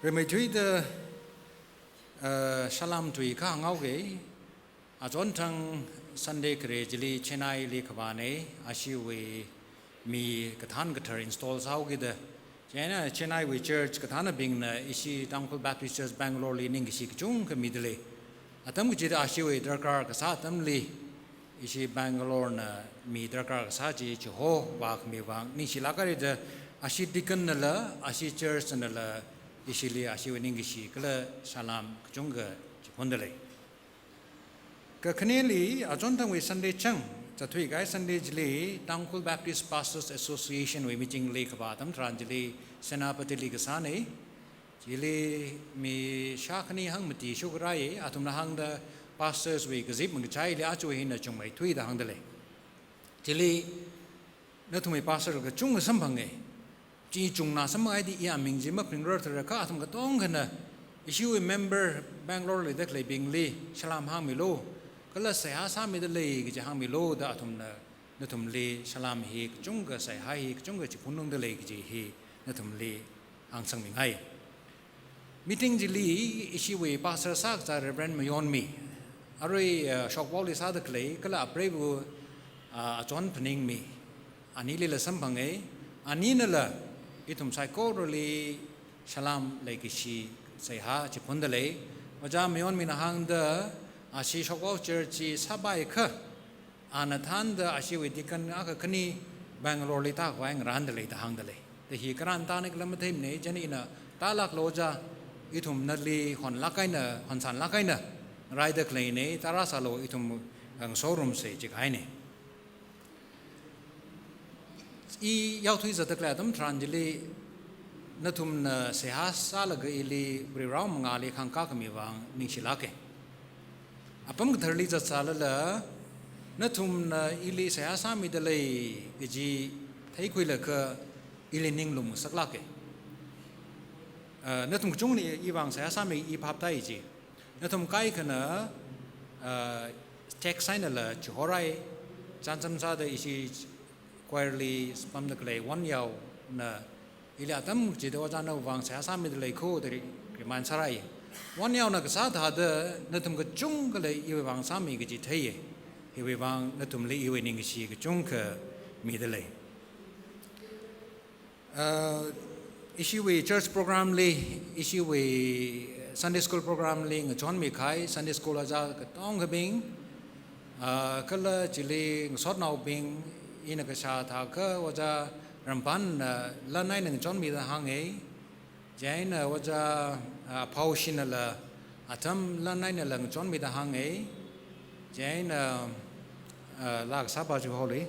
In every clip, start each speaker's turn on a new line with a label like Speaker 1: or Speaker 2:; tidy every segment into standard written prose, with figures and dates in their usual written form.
Speaker 1: Remai tui de salam tui ka ngau ge ajon thang Sunday kre jili Chennai li khabane ashi we mi kathan gathar install sao ge de Chennai we church kathana bing na ishi Temple Baptist Church Bangalore li ning shi chung ka midle atam ge jida ashi we darkar ka sa tam li ishi Bangalore na mi darkar ka sa ji ho wa mi wang ni shi la ka de ashi dikan na la ashi church na la Ishili Ashiwaningishi, Kala Salam, Junga, Chipundale. Kakaneli, Ajontang with Sunday Chung, Tatui Guy Sunday Jili, Temple Baptist Pastors Association, we meeting Lake Batam, Tranjili, Senapati Ligasane, Jili, me Shakani Hangmati, Sugarai, Atumahang the pastors, we gazip Mungchai, Achu in a Chumai, Tui the Handale. Jili, Natumi Pastor of the Chung Sampange. Ji chung na samai di ya ming ji ma pring ro thra ka atham ka tong khana issue member Bangalore le dak le bing li salam hang mi lo kala sai ha sa mi de le ge hang mi lo da athum na thum le salam hi chung ga sai ha hi chung ga chi phun nong de le ge hi na thum le ang sang ming hai meeting ji li issue we pastor sak za reverend mayon mi aroi shok wall is ada kle kala pray bu chon phning mi ani le sam phang e ani na la itum psychology salam like she say ha chipundale waja meon minahang the ashi shoko church sabai kha anathan the ashi widikan aka kani Bangalore li ta wang randale ta hangdale the hi karan tanik lamathim ne jani na talak loja itum nadli hon lakaina hon san lakaina raida kleine tarasalo itum ang showroom se jikai ne I yau thui zat kla dam tranjili nathum na sehas sala ga ili brirau mangali khangka kami wang ningsilake apam gtharli zat sala la nathum na ili sehasa mi dalai gji thai khui la ka ili ninglum saklake nathum chung ni I wang sehasa mi I phap tai ji nathum kai kana text sign la chorai chansam sa da isi Quarterly, spam the clay, 1 yaw, na Iliatam, Jidawajana, Wang Sasami the Lako, the Rimansarai. 1 yaw Nagasat had the Natum Jungle, Iwang Sami Gitay, Iwang Natum Li Iwing Shi Junka, Midley. Issue we church program li, issue we Sunday school program ling, John Mikai, Sunday school Azal, Katong Bing, Kala Chili, Sort now Bing. Ina ka sha tha ka waja rampan la nai nang chon mi da hang e jain waja phau shin la atham la nai na lang chon mi da hang e jain la sa ba ju ho le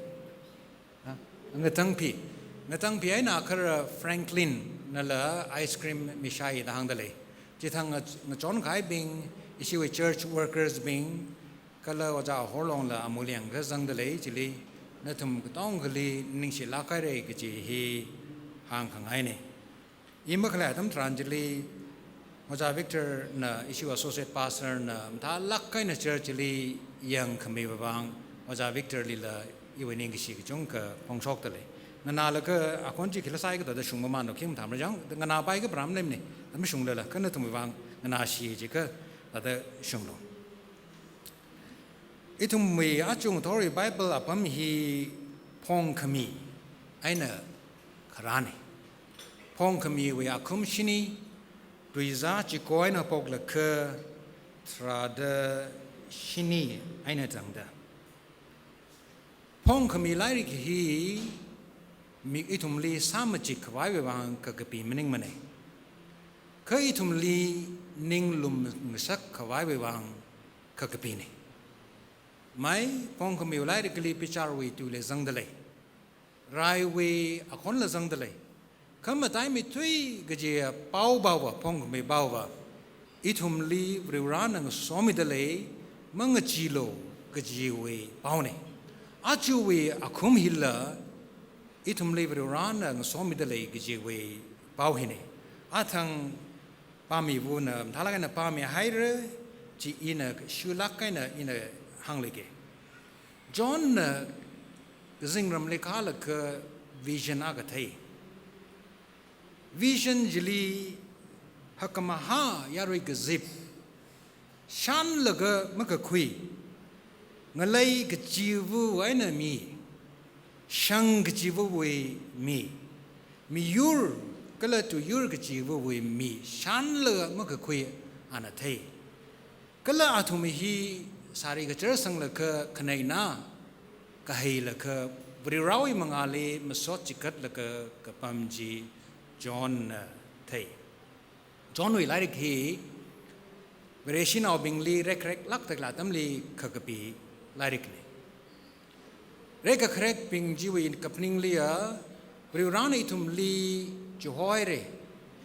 Speaker 1: ngatang pi ai na khar Franklin na la ice cream mishai da hang da le ji thang chon khai bing issue church workers bing kala waja holong la amuliang ga jang da le ji le Natum Tongli Ningshi Lakare Gaji he hang hangaine. Imakalatam Tranjili Moja Victor na issue associate pastor na Ta Lakaina churchly young Kamivang Moja Victor Lila Iwaningishi Junka Pongsoktale. Nanalaka Akonji Kilasai the Shumamano Kim Tamajang, the Nanabai Bramlemni, the Mishungla, Kanatumivang, Nanashi Jika, the Shumlo. Itum we achung Tory Bible apam hi pong kami aina karane pong kami we akum shini tuiza chikoina pogla ke trada shini aina tangda pong kami lai hi mi itum li samachik wai wang ka kapi mening mane ka itum li ninglum ngsak kawai wang ka kapi ne Mai pong kami ulai dikli pichar we tu le zangdale rai we akon le zangdale kam tai mi tui gaje pau bawa pong kami bawa ithum li riran ang somi dale mang chilo gaje we paune achu we akhum hilla ithum li riran ang somi dale gaje we pau hine athang pami buna thalagana pami haire chi ina shulakaina ina hanglege John zingram lekhala vision agathai vision jili ฮักมาฮายารุยกจิบฉันละก็มันก็คุยเงลัยกจีวูไว้น่ะมีช่างกจีวูไว้มียูร์ก็เลยตัวยูร์กจีวูไว้มีฉันละมันก็คุยอันนั้นเท่ก็เลยอาทุมฮีสารีก็เจอสังละก็ขณะน่ะก็ให้ละก็บริเราอีมังอาลีมาสอดจิกัดละก็ปั๊มจีจอห์นเท่จอห์นวิไลร์ที่เวรชินเอาบิงลีเร็กลักตะกลาตัมลีขกปีไลร์นี่เร็กเครกบิงจีวินกับนิงลีบริวรานีทุมลีจูฮอยเร่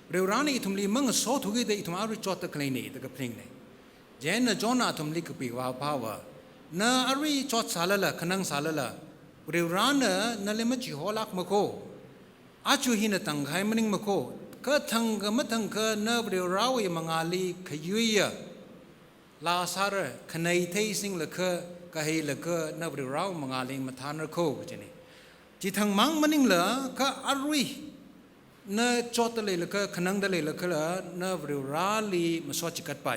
Speaker 1: บริวรานีทุมลีมังสอดทุกิเดทุมอาริจอดตะกลีนี่ตะกับนิงนี่เจนจอห์นทุมลีกปีว่าพาวน่าอาริจอดสาลละขนังสาลละบริวรานะนั่นเลยมันจูฮอลักมะโคอาจูหินตังไห้มันนิงมะโคก็ทั้งก็ไม่ทั้งก็น่าบริวราวอีมังอาลีขยุยลาซาร์ขณะที่สิ่งละก็ให้ละก็น่าบริวราวมังอาลีมาทานระโคก็จะนี่ที่ทั้งมังมันนิงละก็อารุยน่าจอดเลยละก็ขนังเลยละก็น่าบริวราลีมาสอดจิกัดไป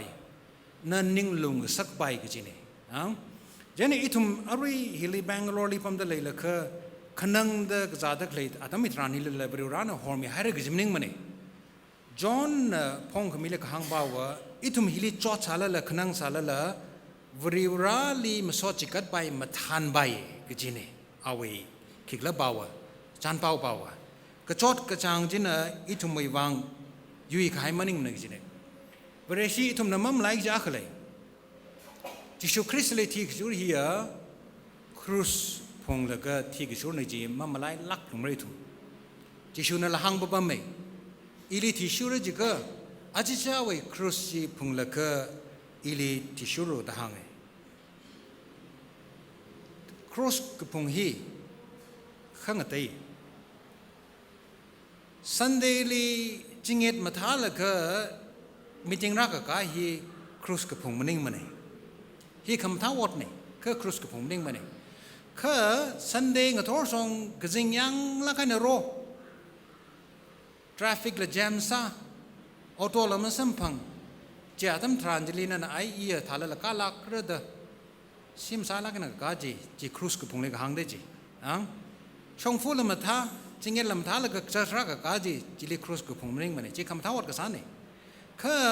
Speaker 1: น่านิ่งลงสักไปก็จะนี่จะนี่อีทุมอารุยฮิลีแบงโรลีพัมเลยละก็ขนังเด็กจ่าเด็กเลยอาตมิตรานิลเลยบริวรานะฮอร์มีให้เรื่องจิมนิ่งมันนี่จอห์นพงขมิเลกหางบ่าวอีทุมฮิลิจอดสาลละขนังสาลละวริวราลีมาสอดจิกัดไปมาทานใบก็จีนี่เอาไว้ขิกละบ่าวจานเป่าบ่าวก็จอดกระจางจีน่ะอีทุมไม่วางอยู่อีกหายมันนิ่งนึกจีนี่บริษีอีทุมน้ำมันไหลจากเลยที่ชูคริสต์เลยที่ชูเฮียครูสพงแล้วก็ที่ชูในจีมันไหลลักลงไม่ถูกที่ชูนั่นละหางบ่ไม่อิลิทิชูร์จิกอาจจะว่าครูสีพุงละก็อิลิทิชูร์ตะหังครูสกพุงฮีขังตีสันเดลีจิงเอ็ดมาท้าละก็มีจิงรักก็ฮีครูสกพุงมันนิ่งมันฮีคำท้าวอดนี่ก็ครูสกพุงนิ่งมันก็สันเดย์ก็ทอร์ซองก็จิงยังละกันโรทราฟิกละแจมซาออโต้ละมันสัมพังเจ้าทำทรานจิลีนั่นไอเอียทาละกาลักระดซิมซาลักนั่นก็จีครูสกับพงเลยก็หางได้จีชงฟูละมาท่าจิงเงินละมาท่าละก็จะรักก็จีลีครูสกับพงมันเองมันจีคำท้าวัดก็สานนี่คือ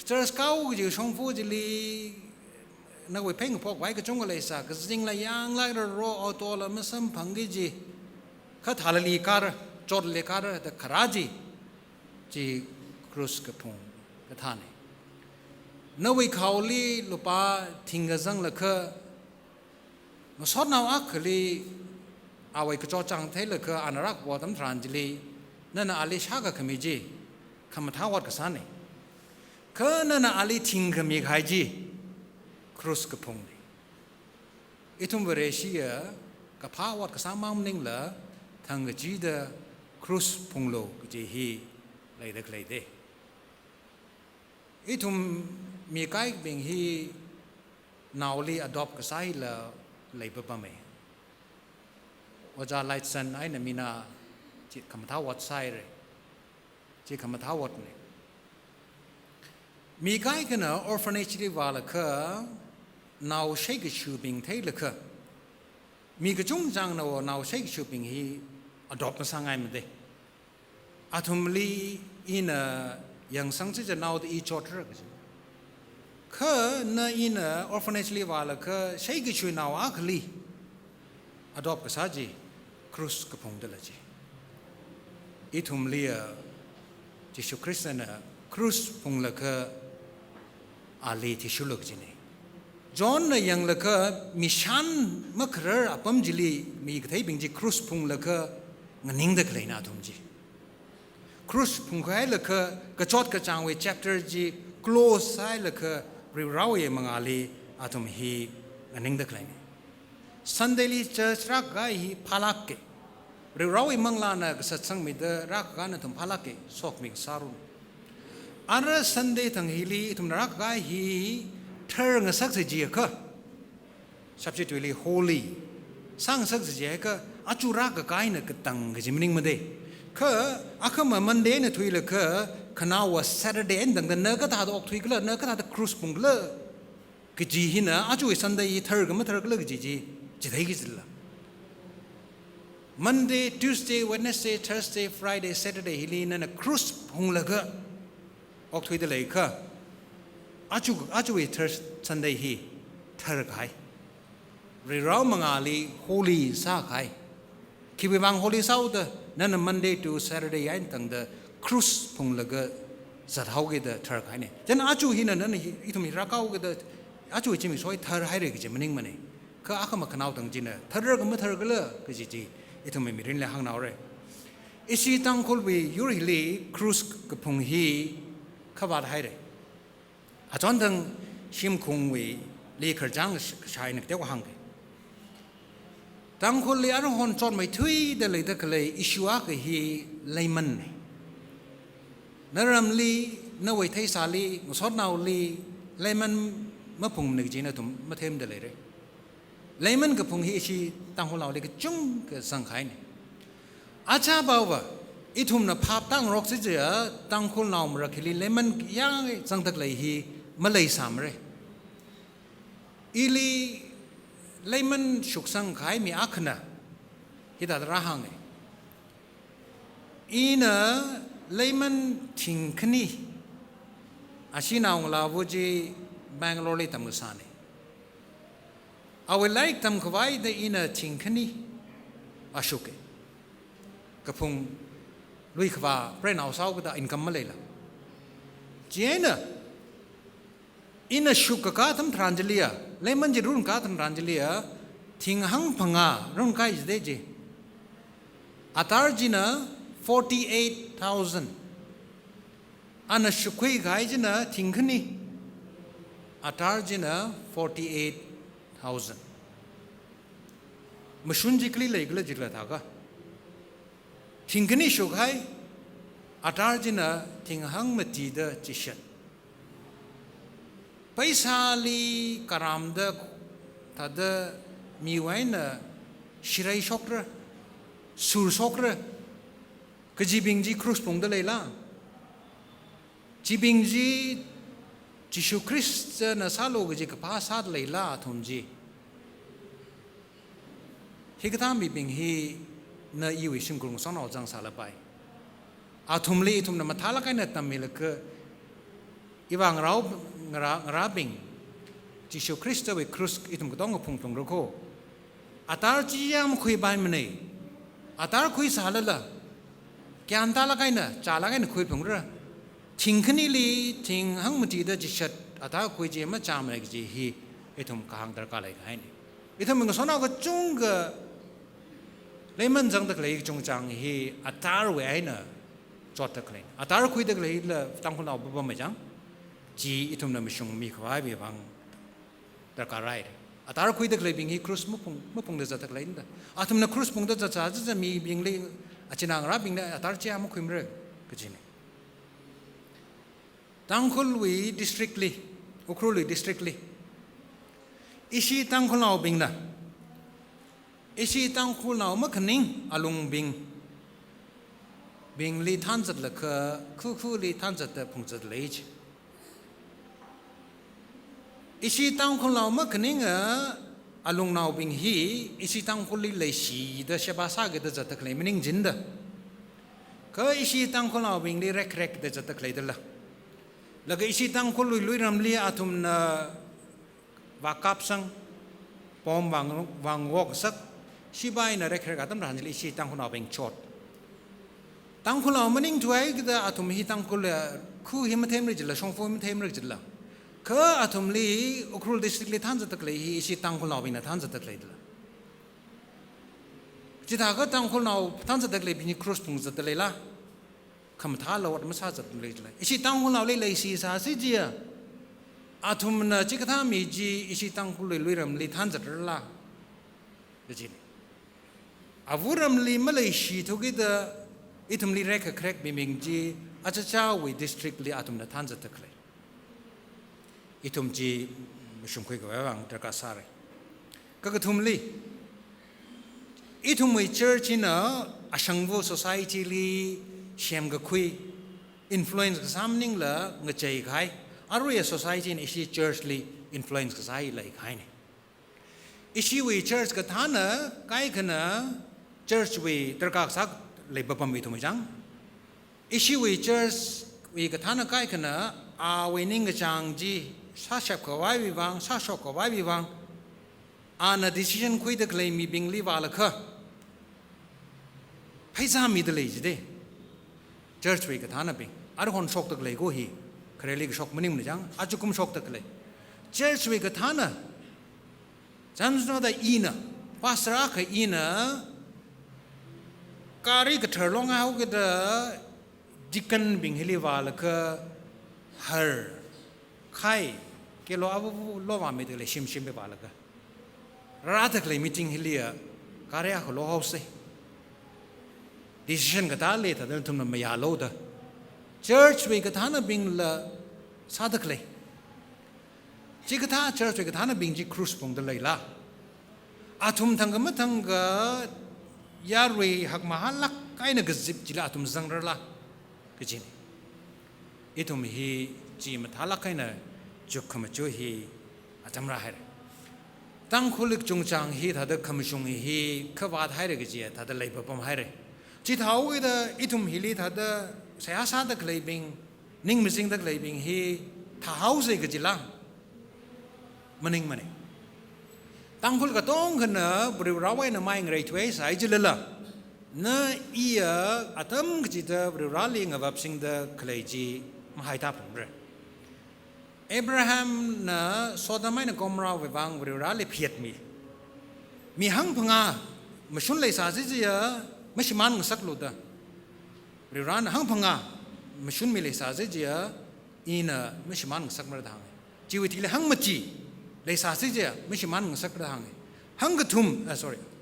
Speaker 1: จะสกาวจีชงฟูจิลีนักวิเพ่งพวกไว้ก็จงก็เลยสักจิงละยังละรอออโต้ละมันสัมพังกี่จีคือทาละลีการจอดเลขาร์แต่ขราจีครูสกับพงกท่านนี่นวิเขาลีลุปาทิ้งกระซังละคือมาสอนเอาอักลีเอาไว้กระจอจังเทละคืออันรักวัดตั้มทรานจิลีนั่นน่ะอาลีชากับขมิจีคำท้าวัดกับสันนี่คือนั่นน่ะอาลีทิ้งขมิใครจีครูสกับพงนี่อีทุ่มเวรชีกับพาวัดกับสามมั่งนิ่งละทางกจีเดครูสพงโลกจีฮีเลยเด็กเลยเดอีทุมมีใครเบ่งฮีนาวลีอดอปก็ใส่ละเลยเพิ่มไหมว่าจะไล่สันไอ้เนี่ยมีนาจิตคำท้าวัดใส่เลยจิตคำท้าวัดเนี่ยมีใครกันเนอะออร์ฟาเนจที่ว่าละคือนาวเชกชูบิงเทละคือมีกระจุงจังนาวเชกชูบิงฮีอดอปมาสังไงมันเดอาทุมลีอินยังสังสิจะนาวอีจอดรักคือในอินออร์ฟาเนจลีว่าละคือใช้กิจช่วยนาวอักลีอดอปก็ซาจีครูสกับพงเดลจีอีทุมลีจิชุคริสต์นะครูสพงละคืออาลีที่ชุลกจีนี่จอห์นยังละคือมิชันมักเรออัปมจิลีมีกระทายบิงจีครูสพงละคืองั้นนิ่งเด็กเลยนะทุมจีครูสพงค์ให้ละคือกระจดกระจางไว้ chapter จี close ให้ละคือริเราเอมังอาลีอาทุมฮีงั้นนิ่งเด็กเลยสันเดลีเจอรักกันฮีพาลักเกริเราเอมังลานะก็สัตสังมิดรักกันนะทุมพาลักเกสอกมิกซารุนอันนั้นสันเดทั้งฮีลีทุมรักกันฮีเธอเงสักสิจีก็ subject to really holy สร้างสักสิจีก็อาจูรักกันนะก็ตั้งก็จิมนิ่งมาเดคืออาคำมันเดนทุยเลยคือ khana was Saturday and the naga ta ok thui gla naga ta cruise pung gla ki ji hina aju Sunday thar ga ma thar gla ji dai gi zilla Monday Tuesday Wednesday Thursday Friday Saturday hilina na cruise pung la ga ok thui de lai kha aju thar Sunday hi thar kai ri rau mangali holy sa kai ki bi bang holy sau de nan Monday to Saturday yan tang de cruise pung la ga zat hau ge de thar kai ne jan aju hina nan itum ra kau ge de aju chi mi soi thar hai re ge maning mane ka akama kanau tang jina thar ga ma thar ga la ge ji itum mi rin la hang nau re isi tang kol bi yuri li cruise ge pung hi khabat hai re a chon dang sim khung wi li khar jang shai nak te wa hang tang kol li ar hon chon mai thui de le de kle isua ke hi leiman ne naram li na wei thai sa li musot nau li leiman ma phung ne ji na tum ma them de le re leiman ke phung hi chi tang hol lau le ke chung ke sang khai ne acha ba wa ithum na phap tang rok se je tang khol nau mra khili leiman yang sang tak le hi ma lei sam re ili leiman shuk sang khai mi akhna hida ra hang ina leiman thing khni ashina ong la wuji Bangalore le tam sane I would like tam khwai de ina thing khni ashuke kapung lui khwa pre nau sau ga income ma le la jena ina shuk ka tam tranjalia leiman ji run ka tam tranjalia thing hang phanga run kai de je atar jina 48,000 ana shukui gai jina thing khni atar jina 48,000 mashun jikli legla jikla tha ga thing khni shukai atar jina thing hang mati da chishat paisa li karam da tada miwaina shirai shokra sur shokra ka jibingji cruise pung da leila jibingji Jishu Christ na salo ga ka pa sad leila thumji higata mi bing hi na iwi singkung sonau jang sala pai athumli thum na mathala kai na tamil ka iwang rau ngara bing Jishu Christ we cruise itum ka dong phung phung ro ko atar ji yam khui bai mne atar khui sala la kyan ta la kai na cha la kai na khui phung ra thing khni li thing hang mati da ji shat ata khui je ma cha ma ji hi ithum ka hang dar ka lai kai ni ithum ng so na ga chung ga leiman jang da lai chung chang hi atar we ai na chot ta klai atar khui da lai la tang khun au ba ma jang ji ithum na mi shung mi khwai bi bang dar ka rai atar khui da lai bing hi cruise mu phung da za ta lai da athum na cruise phung da cha mi bing le achinang ra bing na atar cha mu khim re ka ji ni Tangkhulwi districtly, Ukhruli districtly. Ishi tangkhulnau bing na. Ishi tangkhulnau makhaning alung bing. Bing li tanzat la ka khu li tanzat da phungzat leij. Ishi tangkhulnau makhaning alung nau bing hi ishi tangkhuli le shi da shabasa ga da zatak le mening jinda. Ka ishi tangkhulnau bing li rek da zatak le da la. Laga isi tang khul lui ram li atum na wakap sang pom wang wok sak sibai na rek atam ran li isi tang khul beng chot tang khul maning tuai ga atum hi tang khul khu hi ma them ri jila song fo ma them ri jila ka atum li ukrul district li than zatak le hi isi tang khul bing na than zatak le dila jita ga tang khul nau than zatak le bi cross pung zatak le la kham tha lawat ma sa zat le la isi tang hul le le si sa si ji athum na chi ka mi ji isi tang hul le ram li than zat la de ji avuram li ma le shi thu gi da itum li rek krek bi ming ji acha cha we district li atum na than zat khle itum ji mishum khoi ga wang ta ka sa re ka ka thum li itum we church in a ashangvo society li shem ga khui influence ก็ซ้ำนิ่งละเงยใจใครอารมณ์ society นี่ชี church ลี influence ก็ใช่เลยใครเนี่ยอิชีวี church ก็ท่านน่ะใครขณะ church วีตระกักสักเลยแบบไม่ถูกไหมจังอิชีวี church วีก็ท่านน่ะใครขณะอาเวนิงจังจีชาชับกับไว้วิวังชาชกกับไว้วิวังอาณา decision คุยตะเลยมีบิงลีวาละค่ะให้ซ้ำมีตะเลยจีเด้ church วีก็ท่านน่ะบิงอาร์คนชกตะเลยก็ฮีใครเรียกชกมันนิ่มเลยจังอาจุกุมชกตะเลย church วีก็ท่านน่ะจันทร์นั้นได้อินะภาษาคืออินะการีก็เธอลงเอาก็เดดิกันบิงเฮลิวาลก็ฮาร์ใครเกี่ยวกับโลกมันไม่ได้เลยชิมไปบาลก็รัฐก็เลยมีจริงเฮลียการีก็โลกเอาสิ decision ก็ตาเลยแต่เดินทุ่มน้ำไม่ยาโลด church วีก็ท่านบิงละซาดก็เลยจีก็ท่า church วีก็ท่านบิงจีครูสปงเดเลยละอาทุมทั้งก็ไม่ทั้งก็ยารีหักมาหันลักใครนึกจิบจีละอาทุมจังระละก็จีนี่อีทุมฮีจีมาทัลลักใครน่ะจุกขมจุฮีอาจำราให้เลยตั้งคุลิกจงจังฮีถ้าเด็กขมชงฮีขวาดให้เลยก็จีถ้าเด็กเลยแบบผมให้เลยจีท้าวก็เดอีทุมฮีลีถ้าเด็กเสียสาเด็กเลยบิงนิ่งมิสิงเด็กเลยบิงฮีท้าวเสียก็จีละมันนิ่งมันเองตั้งคุลกระต้องขณะบริวารไว้ในไม้เงยถวยสายจิลละเนื้ออีอาตมกจิตบริวารลิงกับสิ่งเดคลีจีมาให้ทับผมเลยอับราฮัมน่ะสอดไม่ในกรมเราไปวางบริวารลิเพียดมีหังพงาไม่ชุนเลยสาจิจีไม่ใช่มันสักลุดบริวารน่ะหังพงาไม่ชุนมีเลยสาจิจีอีน่ะไม่ใช่มันสักมาทางชีวิตที่เลยหังมัจีเลยสาธิตเจ้าไม่ใช่มันสักกระทางหังกทุ่ม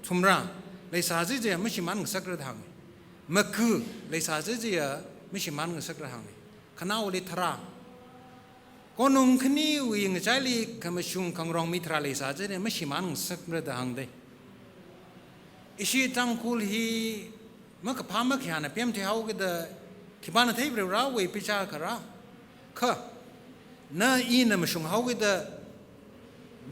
Speaker 1: ทุ่มร่างเลยสาธิตเจ้าไม่ใช่มันสักกระทางมักคือเลยสาธิตเจ้าไม่ใช่มันสักกระทางขณะวันทราคนนุ่งขณีวิ่งใจลีขมชุงขังรองมิตรเลยสาธิตเจ้าไม่ใช่มันสักกระทางเลยอิชิตังคุลฮีมักพามักยานะเพียงที่เขาก็ได้ที่บ้านที่เราเราเวพิจารณ์กันค่ะน่าอินะมชุงเขาก็ได้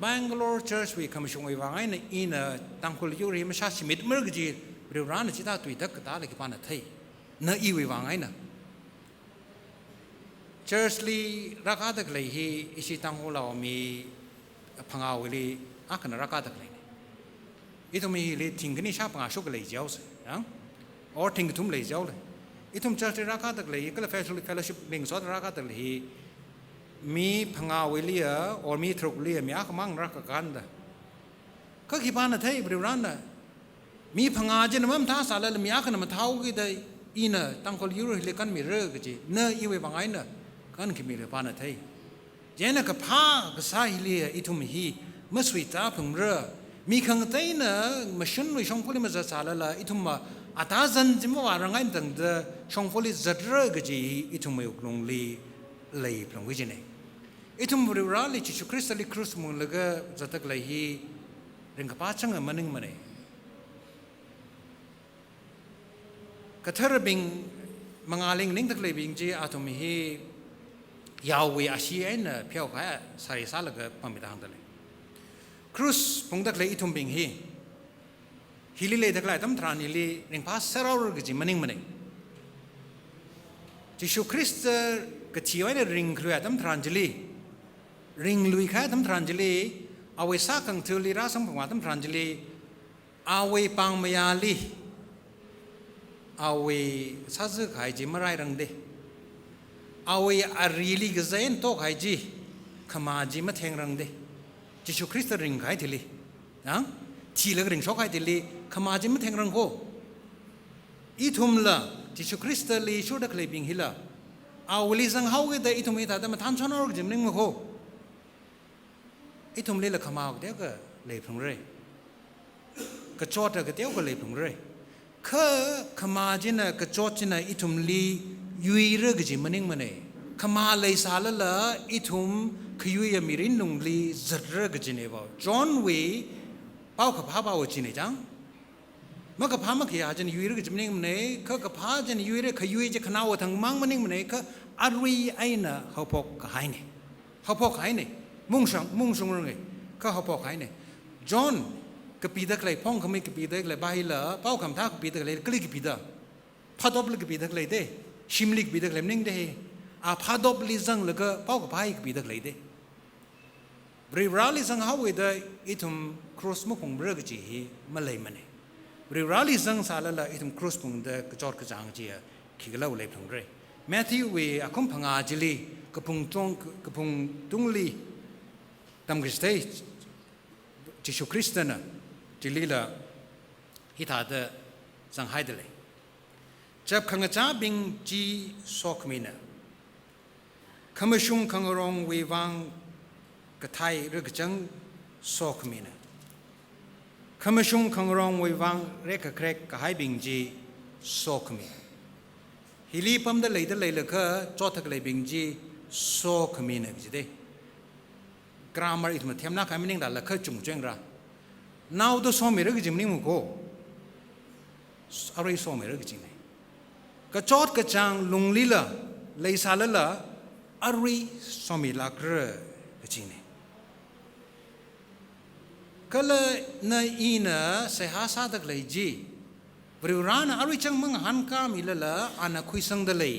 Speaker 1: Bangalore Church วิคำชงวิวังไงเนี่ยอินะตั้งคุลยูริมชาชิมิดเมื่อกี้บริวารนี่จิตาตุยดักตาเลยกี่ปานนั่นที่น่าอีวิวังไงน่ะ Church ลีรักษาตะเลยฮีอิชิตังคุเรามีพังเอาเลยอักขณรักษาตะเลยอีทุ่มฮีเลยทิ้งกันนี่ชาพังอาชุกเลยเจ้าสิอ่ะor ทิ้งทุ่มเลยเจ้าเลยอีทุ่ม Church รักษาตะเลยก็เลย fellowship ลิงสอดรักษาตะเลยมีพังอาวิเลียหรือมีทรุกเลียมีอักมังรักกันเด้ก็ขี้ปานนั่นที่บริวารน่ะมีพังอาเจนมั่มท้าสารแล้วมีอักนั่นมาเท้ากี่ได้อีน่ะตั้งคนยูโรฮิเลกันมีเรื่องกี่เนื้ออีเวบังไงน่ะกันขี้มีเรื่องปานนั่นที่เจนก็พากษาฮิเลียอีทุ่มฮีมาสวิตาพึงเรื่องมีขังเตยน่ะมาชุนวิชงพลิมาจะสารละอีทุ่มมาอัตราจันจิมว่ารังไงตั้งเดชงพลิจัดเรื่องกี่อีทุ่มมาอยู่ลงลีเลยพลงวิจิเนอีทุ่มบริวารลิจิชุคริสต์ลิครุสมุนเลยก็จัดตะเลยฮีเรื่องกับป้าช่างมันนึงมันเองกระเทอร์บิงมังอาลิงนิ่งตะเลยบิงจีอาตุมฮียาววิอาชีเอ็นเพียวข้าสายสาลก็ปั๊มไปทางตะเลยครุสพงตะเลยอีทุ่มบิงฮีฮิลิเลยตะเลยตั้มทรานิลีเรื่องป้าเซราร์ก็จีมันนึงมันเองจิชุคริสต์ก็ที่ไว้ในริงครัวตั้มทรานจิลีริงลุยข้าตั้มทรานจิลีเอาไว้ซักกังเทลีราสังผงว่าตั้มทรานจิลีเอาไว้ปังมายาลีเอาไว้ซักซึกหายจีมาไรรังเดเอาไว้อารีลีกเซนโตหายจีขมาจีมาเทงรังเดจิชุคริสต์ริงหายทีลีนะที่เลือกริงชกหายทีลีขมาจีมาเทงรังโกอีทุ่มละจิชุคริสต์ลีชูดักเลยบิงฮิละเอาลิซังเฮาก็ได้อีทุ่มอีท่าแต่มาทันชนอร์กจิมนึงมาโคอีทุ่มเลยละขมาก็เดียวก็เลยพงเลยก็จอดก็เดียวก็เลยพงเลยคือขมาจินะก็จอดจินะอีทุ่มลียุยเรื่องจิมนึงมันเองขมาเลยสาละละอีทุ่มขยุยมีรินนุงลีจัดเรื่องจินเอวจอห์นวีเป้าขับพาเป้าจินเอจัง มกพามักยาจันยุยเรื่องจำเนียงมันเองเขากพาจันยุยเรื่องขยุยจะขนาวทั้งมังมันเองมันเองเขาอารีไอ้น่ะเขาพกหายเนี่ยเขาพกหายเนี่ยมุ่งส่งเรื่องไงเขาพกหายเนี่ยจอห์นกับปีเด็กเลยพ่องเขาไม่กับปีเด็กเลยบ้าเหรอเป้าคำท้ากับปีเด็กเลยก็เลยกับปีเด็กพาดอบเลยกับปีเด็กเลยเด้ชิมลิกปีเด็กเลยมันเองเด้พาดอบลิซังเลยก็เป้ากับพายกับปีเด็กเลยเด้บริวารลิซังเขาเวดอีทุ่มครูสมุขงเรื่องจีฮีมาเลยมันเองบริวารลิซังสารละอีทุ่มครูสมุขเดกจอดกระจังจีขี้กระเล่าเลยทั้งเรื่องแม้ที่เวอคุมพังอาจิลีกระพุงตุงลีตามกฤษเตจิชูคริสต์น่ะจิลีละฮิตาเดสังหายเดเลยจับขังจ้าบิงจีสอกมีน่ะขมชุงขังรองเววังกระไทยเรื่องจังสอกมีน่ะขมชุงขังรองเววังเรกเครกกระหายบิงจีสอกมีฮิลีพัมเดลัยเลยก็จอดทักเลยบิงจีสอกมีน่ะจิเดกรามาร์อิทมันเทียมนักให้มันนิ่งได้ละก็จุ่มจ้งระน่าวดูสมัยเรื่องจริงนี่มึงก็อะไรสมัยเรื่องจริงเนี่ยก็จอดกระจังลุงลีละเลยสาละละอะไรสมัยลักเรื่องจริงเนี่ยก็เลยในอีน่ะเสียหาซาดักเลยจีบริวารน่ะอะไรจังมึงหันกามีละอันนั้นคุยสังเดเลย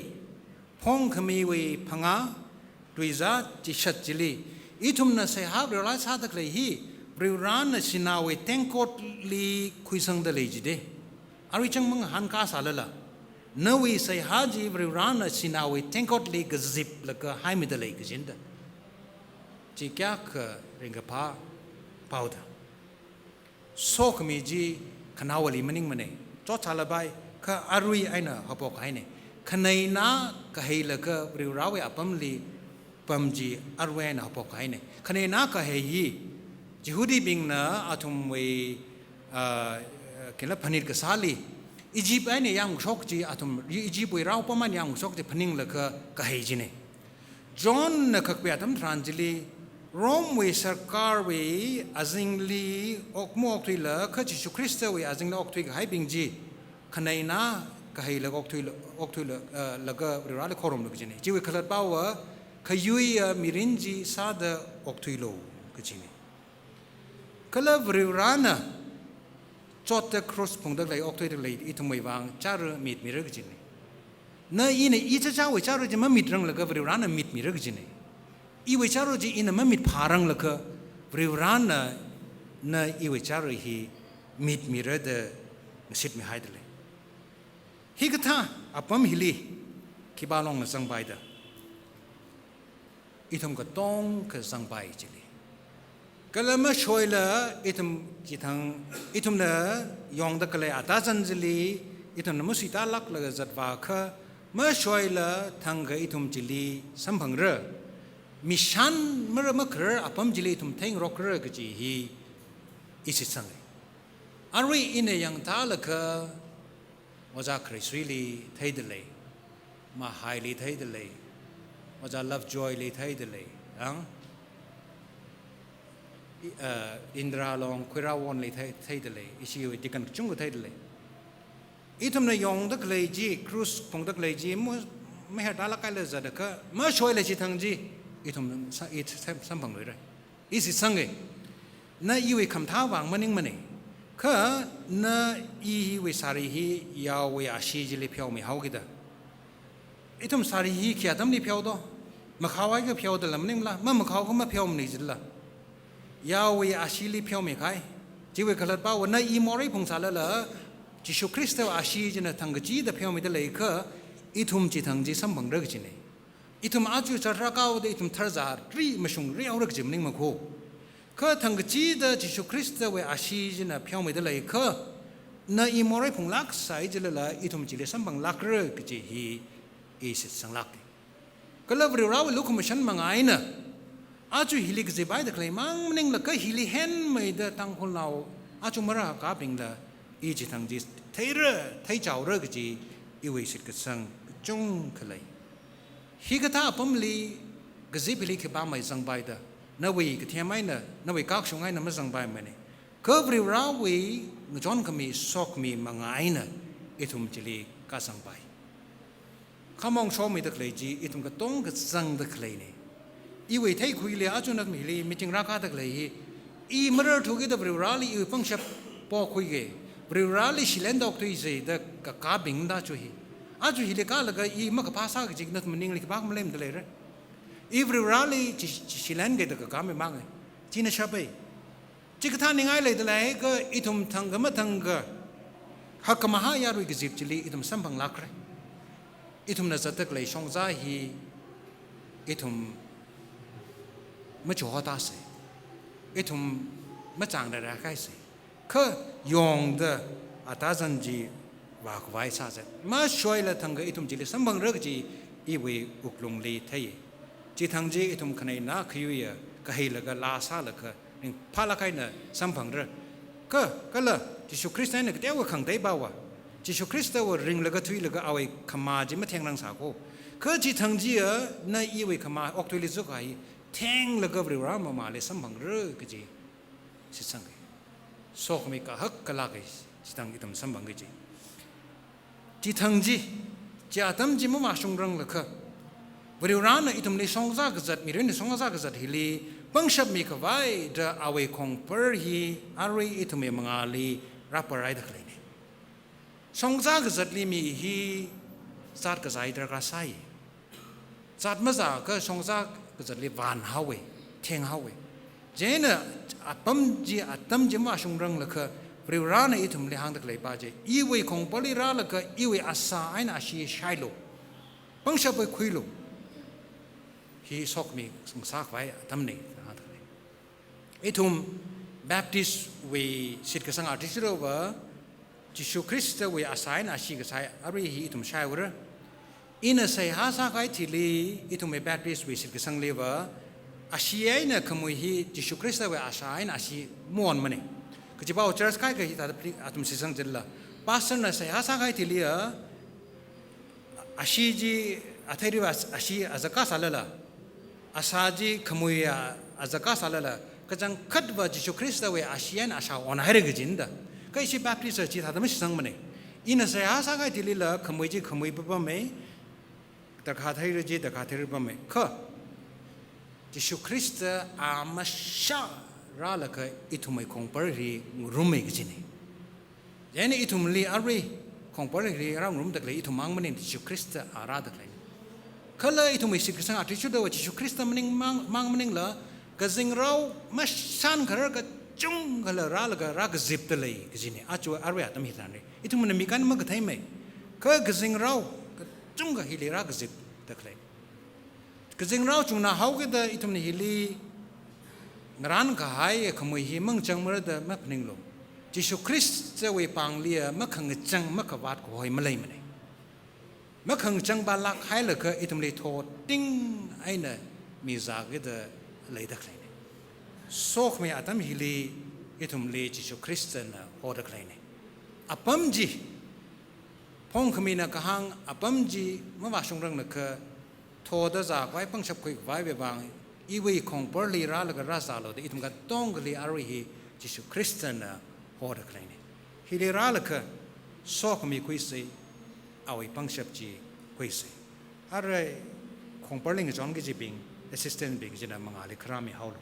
Speaker 1: พงขมีไว้พังอาดุยจัดจิชัดจิลีอีทุ่มน่ะเสียหาบริวารซาดักเลยฮีบริวารน่ะชินาเวเต็งโคตรลีคุยสังเดเลยจีเดอะไรจังมึงหันกาสาละนวีเสียหาจีบริวารน่ะชินาเวเต็งโคตรลีกซิบแล้วก็ให้มิดเลยกจินดจีแก่ก็เรื่องพาเป่าดโซกมีจีขนาวลีมันนิ่งมันเองจอดชาลบายก็อารุยไอ้น่ะเขาบอกให้เนี่ยขณะนั้นก็ให้แล้วก็บริวารเวอปัมลีปัมจีอารุยน่ะเขาบอกให้เนี่ยขณะนั้นก็ให้ยีจิฮูดีบิงน่ะอาทุมเวเกล้าพนิดก็สาลีอียิปต์ไอ้เนี่ยยังชกจีอาทุมอียิปต์เวเราประมาณยังชกจีพนิงแล้วก็ให้จีเนี่ยจอห์นน่ะก็เปียทำทรานจิลีโรมเวสการเวอาจิงลีออกมอกทุยละก็จิชูคริสต์เวอาจิงลีออกทุยก็ให้บิงจีขณะนั้นก็ให้ละออกทุยละแล้วก็เรื่องอะไรขอรมลูกจีเนี่ยจีเวขลัดเป้าว่าขยุยมิรินจีซาดออกทุยโลก็จีเนี่ยก็เลยเรื่องนั้นจอดแต่ครอสพงดักเลยออกทุยดักเลยอีทุ่มไม่วางจ้าเรื่องมีเรื่องก็จีเนี่ยนั่นอีเนี่ยอีจ้าเวจ้าเรื่องจะไม่มีเรื่องแล้วก็เรื่องนั้นมีเรื่องก็จีเนี่ยอีวิจารณ์จีอินมันมีพารังละก็บริวารน่ะอีวิจารณ์ฮีมีเรื่องเดสิทธิ์มีให้เลยฮีก็ท่าอัปมฮิลีคิบาลงสังใบเดอีทำก็ต้องก็สังใบจิลีก็เลยมาช่วยละอีทำกี่ทางอีทำเนี่ยยองตะกเลยอาตาจันจิลีอีทำเนี่ยมุสิตาลักเลยจัดว่าค่ะมาช่วยละทางก็อีทำจิลีสัมพังเรมิชันเมื่อเกิดอาพัมจิลีทุ่มเทงรอกเรื่องก็จีฮีอิสิสังเลยอันนี้อินเยังท่าละก็ว่าจะคริสต์ลีไทยเดเลยมาไฮลีไทยเดเลยว่าจะลัฟจอยลีไทยเดเลยอินทราลองคุยราวนลีไทยเดเลยอิชิวดิกันจุงก็ไทยเดเลยอีทุ่มในยองตะเลยจีครูสพงตะเลยจีไม่ให้ตาละกันเลยจะเด็กก็มาช่วยเลยจีทั้งจีอีทุ่มอีสัมพังเลยอีสิสังเกน่าอีเวคำท้าวางมันนิ่งมันเองก็น่าอีเวสารีฮียาวเวอาชีจิลิเพียวไม่เอากี่เด้ออีทุ่มสารีฮีเขียนทำนี่เพียวตัวมาเขาไว้ก็เพียวแต่ละมันนิ่งละมันมาเขาก็มาเพียวมันนี่จิละยาวเวอาชีลิเพียวไม่ใครจีเวขลัดป้าวันน่าอีมอริพงศาละจิชูคริสต์อาชีจินะทั้งจีเดเพียวไม่ได้เลยก็อีทุ่มจีทั้งจีสัมพังเรื่องจีเนี่ยอีทุ่มอาจุจะรักเอาเดอีทุ่มทาร์ซารีมาชงรีเอาเรื่องจีมันนิ่งมาโคก็ทั้งจีเดจิชูคริสต์เวอาชีจินะเพียวไม่ได้เลยก็น่าอีมอริพงลักใส่จิละอีทุ่มจีเลสัมพังลักเรื่องจีฮีอีสิสังลักก็เลยเราลูกมันฉันมังไงนะอาจุฮิลิกจีบายเด็กเลยมั่งมันนิ่งละก็ฮิลิเห็นไม่ได้ตั้งคนเราอาจุมาระกาบิงละอีจิทั้งจีไทยเร่ไทยเจ้าเร่ก็จีอีเวสิกสังจงขเลยฮิกท่าผมลีก็จีบิลิกบ้าไม่สังใบเดนวีก็เทียมไม่เนนวีกักชงไงนะไม่สังใบมันนี่ก็บริวารวี จอนก็มีซอกมีมังไงนะอิทุมจิลีกาสังไปข้ามองชอบมีตะเคลจีอิทุมก็ต้องก็สังตะเคลนี่อีเวทให้คุยเลยอาจุนักมีลีมีจึงราคาตะเคลอีเมื่อถูกที่ตะบริวาลีอีพังชับปอคุยเกบริวาลีชิเลนดอกตุยเสดกะกาบิงดาจุฮีอาจุฮีเลกาลกะอีมักภาษาก็จิกนัดมันนิ่งลิกบ้างมันเล่มตะเลยระอีบริวาลีชิเลนเกตกะกาไม่มั่งเลยจีน่าชอบไปจิกท่านยังไงเลยตะเลยก็อิทุมทังก็มาทังก็ฮักกะมาหายารุยกจิบจิลีอิทุมสัมพังลักเลยอิทุมน่ะจะตะเลยชงใจฮีอิทุมไม่จ่อตาเสอิทุมไม่จางได้รักใครเสคือยองเดออาตาจันจีว่าไว้ซาเสมาช่วยละทั้งก็อิทุมจิลิสัมบังเรื่องจีอีเวอุกลงลีเทยจีทั้งจีอิทุมขณะนักขยุยก็ให้ละก็ลาซาละก็นี่พาละใครน่ะสัมพังเรื่องก็ละจิสุคริสต์เนี่ยก็เดี๋ยวขังได้บ่าวจิสุคริสต์ว่าริงละก็ทุยละก็เอาไว้ขมาจีมาแทงรังสาโคคือจีทั้งจีในอีเวขมาออกทุยลิซุกไอแทงละก็บริวารมาเลยสัมพังเรื่องก็จีสิสังเกโซกมีก็ฮักกะลากิสิตังอิตุมสัมบังกิจีทังจีจะตั้มจีมั่วชงรังละค่ะบริวารน่ะอิตุมในสองซากจัดมีเรื่องในสองซากจัดฮิลีบังชับมีกไว้เดาเอาไว้คงเปอร์ฮีอารีอิตุมมังอาลีรับอะไรดักเลยเนี่ยสองซากจัดลีมีฮีจัดกระจายตระกระไซจัดมาจากก็สองซากจัดลีวานฮาวเวเทียงฮาวเวเจน่ะอัตตมจีมาชงรังละค่ะบริวารน่ะอิทุมเลหังตะเลยป้าเจอีเวคงปลีราละค่ะอีเวอาสาไอ้น่ะอาชีใช้โลบังชับไปคุยโลฮีซอกมีสงสารไว้ทำนี่นะตะเลยอิทุมแบปติสต์เวสิทธิ์กษังอาทิตย์เราว่าจิสุคริสต์เวอาสาไอ้น่ะอาชีก็ใช้อะไรฮีอิทุมใช้วะระอินเสียหาสักไอ้ที่ลีอิทุมแบปติสต์เวสิทธิ์กษังเลวะอาชีพเนี่ยขโมยฮีจิสุคริสต์เวอาศัยน่ะอาชีม้วนมันเนี่ยก็จะบอกว่าเจอร์สกายก็ฮิตาดพลิอาตุมสิสังเจริญละพาสเตอร์น่ะใส่อาศัยที่เลี้ยอาชีจีอาเทริวอาชีอาจักรสัลละอาซาจีขโมยอาจักรสัลละก็จังคัดว่าจิสุคริสต์เวอาชีน่ะอาชาออนให้เรื่องจินดาก็อิชิบัพติสต์จิตาดมิสิสังมันเนี่ยอินเสียอาศัยที่เลี้ยขโมยจีขโมยปุ๊บมันเนี่ยตะขาเทริจีตะขาเทริปุ๊บมันก็จิสุคริสต์อามาชาราลก็อิทุมไอคงปารีรุมเมกจินียันอิทุมลีอารีคงปารีร่างรุมตะเลยอิทุมมังมันจิสุคริสต์อาราตะเลยเขาเลยอิทุมไอสิกษังอาทิตย์ชุดเดียวจิสุคริสต์มันมังมันละก็จิงเรามาชันขรก็จุงก็เลยราลก็รักจิบตะเลยกจินีอาจจะอารีอาตมิตานี่อิทุมมันมีการมันก็ทำไมก็จิงเราก็จุงก็ฮิลีรักจิบตะเลยก็จริงเราจุงน่าเขาก็ได้อิทุมนี่ฮิลีงานก็หายขโมยหิมังจังมาได้ไม่พนิงลงจิสุคริสต์จะไว้ปังเลียไม่ขังจังไม่ขวาดก็หอยมาเลยมันเองไม่ขังจังบาลักหายเลยก็อิทุมนี่โทษติ้งไอ้เนี่ยมีจากก็ได้เลยดักเลยเนี่ยโซกมีอาตมฮิลีอิทุมลีจิสุคริสต์น่ะโหดักเลยเนี่ยอปัมจีพงขมีนักหังอปัมจีเมื่อว่าชงรังนักโทษจากไว้ปังชับคุยไว้แบบบางอีวีของปอลีราลก็ราซาโลแต่อิทุมกันต้องกลีอารีฮิจิสุคริสต์น่ะโหดกเลยเนี่ยฮิลีราลก็สอกมีคุยสิเอาไว้ปังชับจีคุยสิอะไรของปอลีก็จอนกิจิบิง assistant บิงจีน่ะมังอาลิครามีเฮาโล